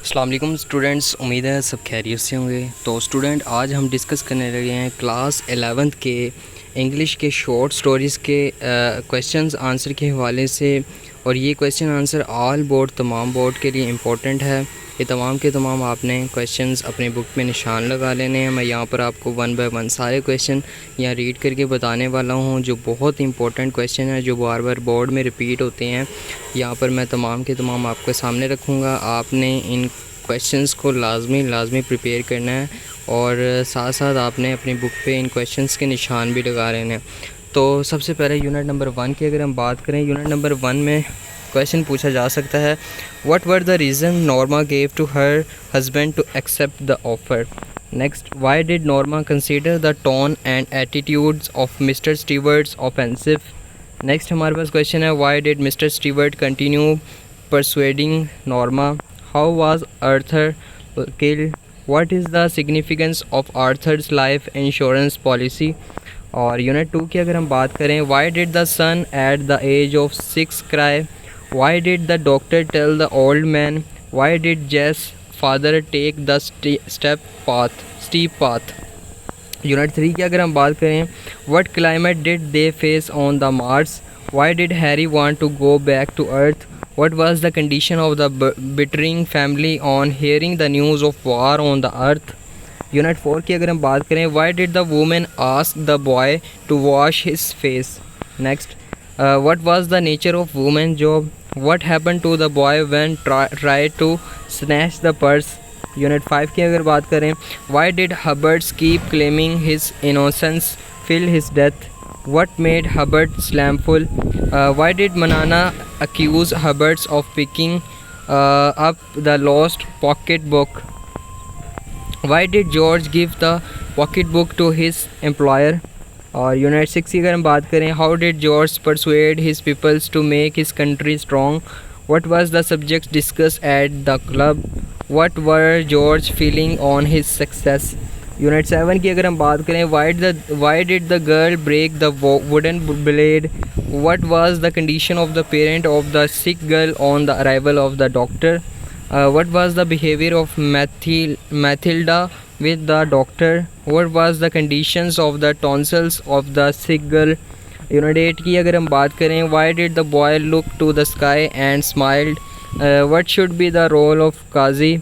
अस्सलाम वालेकुम स्टूडेंट्स, उम्मीद है सब खैरियत से होंगे। तो स्टूडेंट, आज हम डिस्कस करने लगे हैं क्लास 11th के इंग्लिश के शॉर्ट स्टोरीज़ के क्वेश्चंस आंसर के हवाले से। और ये क्वेश्चन आंसर ऑल बोर्ड, तमाम बोर्ड के लिए इम्पोर्टेंट है। ये तमाम के तमाम आपने क्वेश्चंस अपने बुक में निशान लगा लेने हैं। मैं यहाँ पर आपको वन बाय वन सारे क्वेश्चन यहाँ रीड करके बताने वाला हूँ, जो बहुत इंपॉर्टेंट क्वेश्चन है, जो बार बार बोर्ड में रिपीट होते हैं। यहाँ पर मैं तमाम के तमाम आपके सामने रखूँगा। आपने इन क्वेश्चंस को लाजमी प्रिपेयर करना है और साथ साथ आपने अपनी बुक पे इन क्वेश्चंस के निशान भी लगा लेने हैं। तो सबसे पहले यूनिट नंबर 1 की अगर हम बात करें, यूनिट नंबर 1 में क्वेश्चन पूछा जा सकता है, what were the reason Norma gave to her husband to accept the offer. Next, why did Norma consider the tone and attitudes of Mr Stewart's offensive. Next हमारे पास क्वेश्चन है, why did Mr Stewart continue persuading Norma. How was Arthur killed. What is the significance of Arthur's life insurance policy. और unit 2 की अगर हम बात करें, why did the son at the as of 6 cry. Why did the doctor tell the old man. Why did Jess father take the steep path. Unit 3 की अगर हम बात करें, what climate did they face on the Mars. Why did Harry want to go back to Earth. What was the condition of the Bittering family on hearing the news of war on the earth? Unit 4 की अगर हम बात करें, why did the woman ask the boy to wash his face? Next, what was the nature of woman's job? What happened to the boy when tried to snatch the purse? Unit 5 की अगर बात करें, why did Hubbard keep claiming his innocence till his death? What made Hubbard slamful? Why did Manana accuse Hubbard of picking up the lost pocketbook? Why did George give the pocketbook to his employer? और unit 6 की अगर हम बात करें, how did George persuade his peoples to make his country strong? What was the subject discussed at the club? What were George feeling on his success? Unit 7 की अगर हम बात करें, why did the girl break the wooden blade? What was the condition of the parent of the sick girl on the arrival of the doctor? What was the behavior of Mathilda with the doctor? What was the conditions of the tonsils of the sick girl? Unit 8 की अगर हम बात करें, why did the boy look to the sky and smiled? What should be the role of Qazi?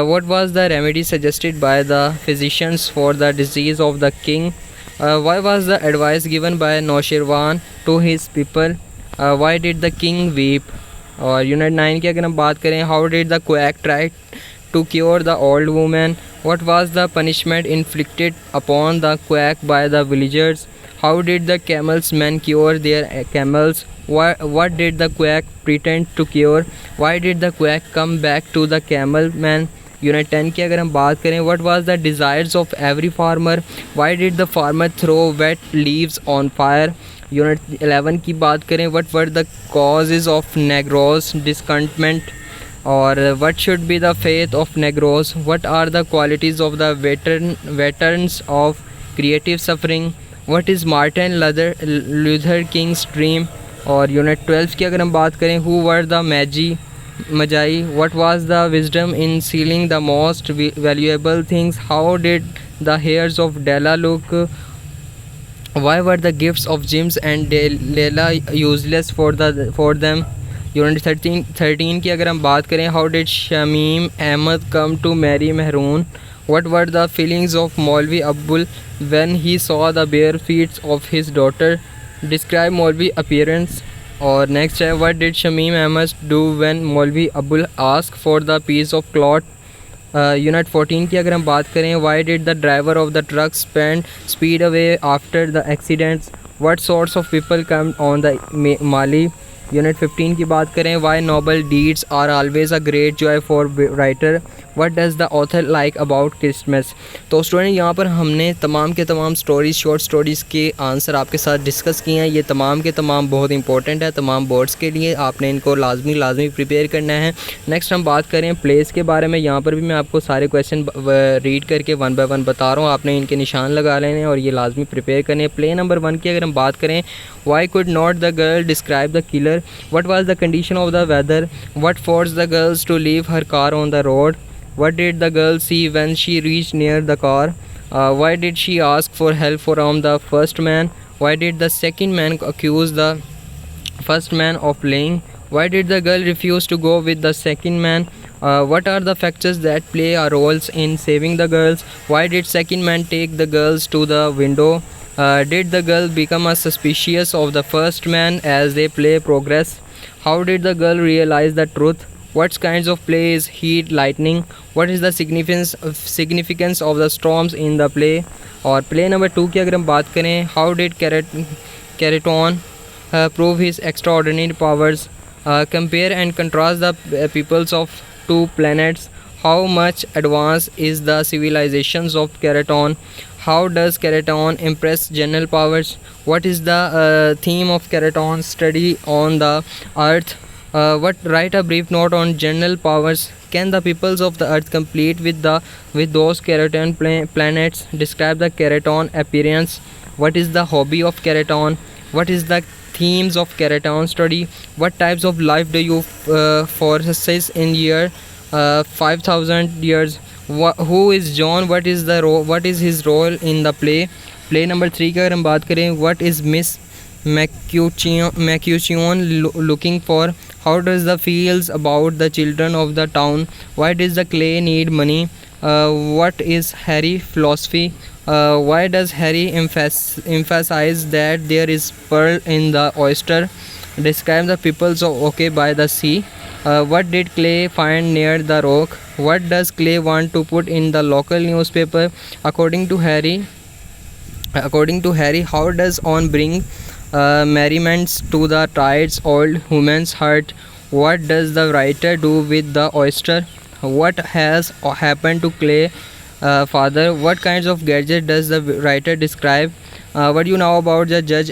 What was the remedy suggested by the physicians for the disease of the king? Why was the advice given by Noshirwan to his people? Why did the king weep? और unit 9 की अगर हम बात करें, how did the quack try to cure the old woman? What was the punishment inflicted upon the quack by the villagers? How did the camel's men cure their camels? What did the quack pretend to cure? Why did the quack come back to the camel man? Unit 10 की अगर हम बात करें, what was the desires of every farmer? Why did the farmer throw wet leaves on fire? Unit 11 की बात करें, what were the causes of Negroes discontentment? और what should be the faith of Negroes? What are the qualities of the veterans of creative suffering? What is Martin Luther King's dream? और unit 12 की अगर हम बात करें, who were the Magi? What was the wisdom in sealing the most valuable things? How did the hairs of Della look? Why were the gifts of James and Leila useless for them? Unit 13 की अगर हम बात करें, how did Shamim Ahmed come to marry Mehroon? What were the feelings of Maulvi Abul when he saw the bare feet of his daughter? Describe Maulvi appearance. और next है, what did Shamim Ahmed do when Maulvi Abul asked for the piece of cloth? Unit 14 की अगर हम बात करें, why did the driver of the truck speed away after the accidents? What sorts of people come on the Mali? Unit 15 की बात करें, why noble deeds are always a great joy for writer? What does the author like about Christmas? तो student, यहाँ पर हमने तमाम के तमाम स्टोरीज़, शॉर्ट स्टोरीज़ के आंसर आपके साथ डिस्कस किए हैं। ये तमाम के तमाम बहुत इंपॉर्टेंट है तमाम बोर्ड्स के लिए। आपने इनको लाजमी प्रिपेयर करना है। नेक्स्ट हम बात करें प्लेस के बारे में। यहाँ पर भी मैं आपको सारे क्वेश्चन रीड करके वन बाय वन बता रहा हूँ। आपने इनके निशान लगा लेने और ये लाजमी प्रिपेयर करने। प्ले नंबर 1 की अगर हम बात करें, Why could not the girl describe the killer? What was the condition of the weather? What forced the girls to leave her car on the road? What did the girl see when she reached near the car? Why did she ask for help from the first man? Why did the second man accuse the first man of lying? Why did the girl refuse to go with the second man? What are the factors that play a roles in saving the girls? Why did second man take the girls to the window? Did the girl become suspicious of the first man as they play progress? How did the girl realize the truth? What kinds of play is heat, lightning? What is the significance of the storms in the play? और play number 2 की अगर हम बात करें, how did Carraton prove his extraordinary powers? Compare and contrast the peoples of two planets. How much advanced is the civilizations of Keraton? How does Keraton impress general powers? What is the theme of Keraton's study on the earth? Write a brief note on general powers. Can the peoples of the earth compete with those Keraton planets? Describe the Keraton appearance. What is the hobby of Keraton? What is the themes of Keraton study? What types of life do you foresee in year 5000 years? Who is John? What is his role in the play? Play number 3 की अगर हम बात करें, what is Miss Mercutio looking for? How does the feels about the children of the town? Why does the clay need money? What is Harry philosophy? Why does Harry emphasize that there is pearl in the oyster? Describe the peoples of OK by the sea. What did Clay find near the rock? What does Clay want to put in the local newspaper? According to Harry, how does on bring merriments to the tired's old human's heart? What does the writer do with the oyster? What has happened to Clay father? What kinds of gadget does the writer describe? What do you know about the Judge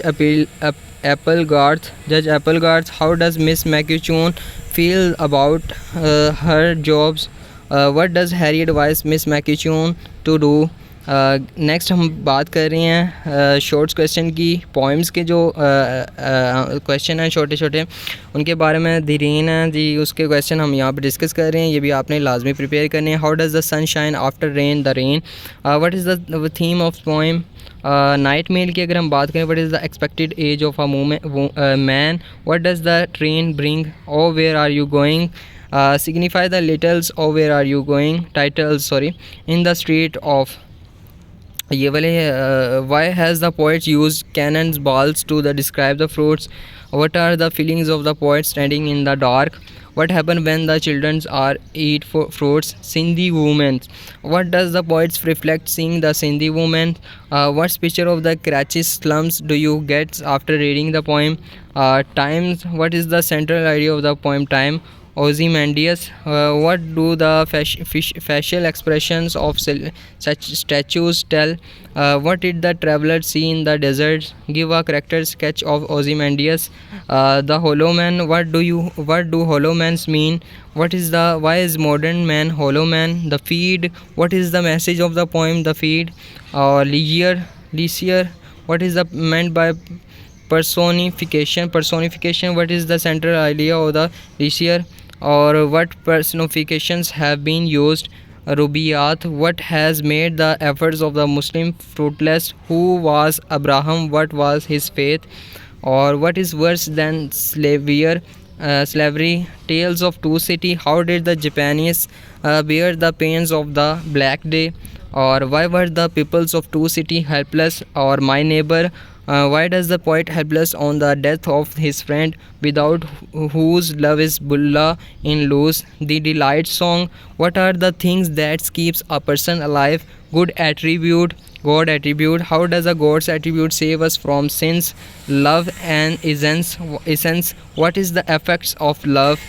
Applegarth? Judge Applegarth, how does Miss McCutcheon feel about her jobs? What does Harry advise Miss McCutcheon to do? Next हम बात कर रहे हैं shorts question की, poems के जो question हैं छोटे छोटे, उनके बारे में धीरेन है जी, उसके क्वेश्चन हम यहाँ पे डिस्कस कर रहे हैं, ये भी आपने लाजमी प्रिपेयर करने हैं. How does the sun shine after rain? The rain. What is the theme of poem? Night mail की अगर हम बात करें, what is the expected age of a man? What does the train bring? O where are you going? Signify the littles. O where are you going? Titles sorry. In the street of, ये वाले why has the poet used cannons balls to describe the fruits? What are the feelings of the poet standing in the dark? What happens when the children are eat fruits? Sindhi women. What does the poets reflect seeing the Sindhi woman? What picture of the Karachi slums do you get after reading the poem? Times. What is the central idea of the poem Time? Ozymandias. What do the facial expressions of such statues tell? What did the traveler see in the desert? Give a character sketch of Ozymandias. The hollow man. What do hollow mans mean? Why is modern man hollow man? The feed. What is the message of the poem The Feed? Leisure. What is the meant by personification? What is the central idea of the leisure? Or what personifications have been used? Rubiyat. What has made the efforts of the Muslim fruitless? Who was Abraham? What was his faith? Or what is worse than slavery? Tales of Two Cities. How did the Japanese bear the pains of the Black Day? Or why were the peoples of Two Cities helpless? Or My Neighbor. Why does the poet helpless on the death of his friend, without whose love is Bulla in loose? The delight song. What are the things that keeps a person alive? Good attribute, God attribute. How does a God's attribute save us from sins? Love and essence. What is the effects of love?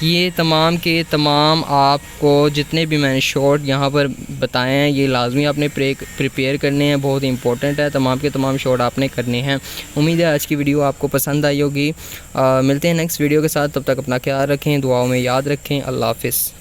ये तमाम के तमाम आपको जितने भी मैंने short यहाँ पर बताए हैं, ये लाजमी आपने प्रिपेयर करने हैं, बहुत इंपॉर्टेंट है. तमाम के तमाम शॉर्ट आपने करने हैं. उम्मीद है आज की वीडियो आपको पसंद आई होगी. मिलते हैं नेक्स्ट वीडियो के साथ. तब तक अपना ख्याल रखें, दुआओं में याद रखें. अल्लाह हाफ़िज़.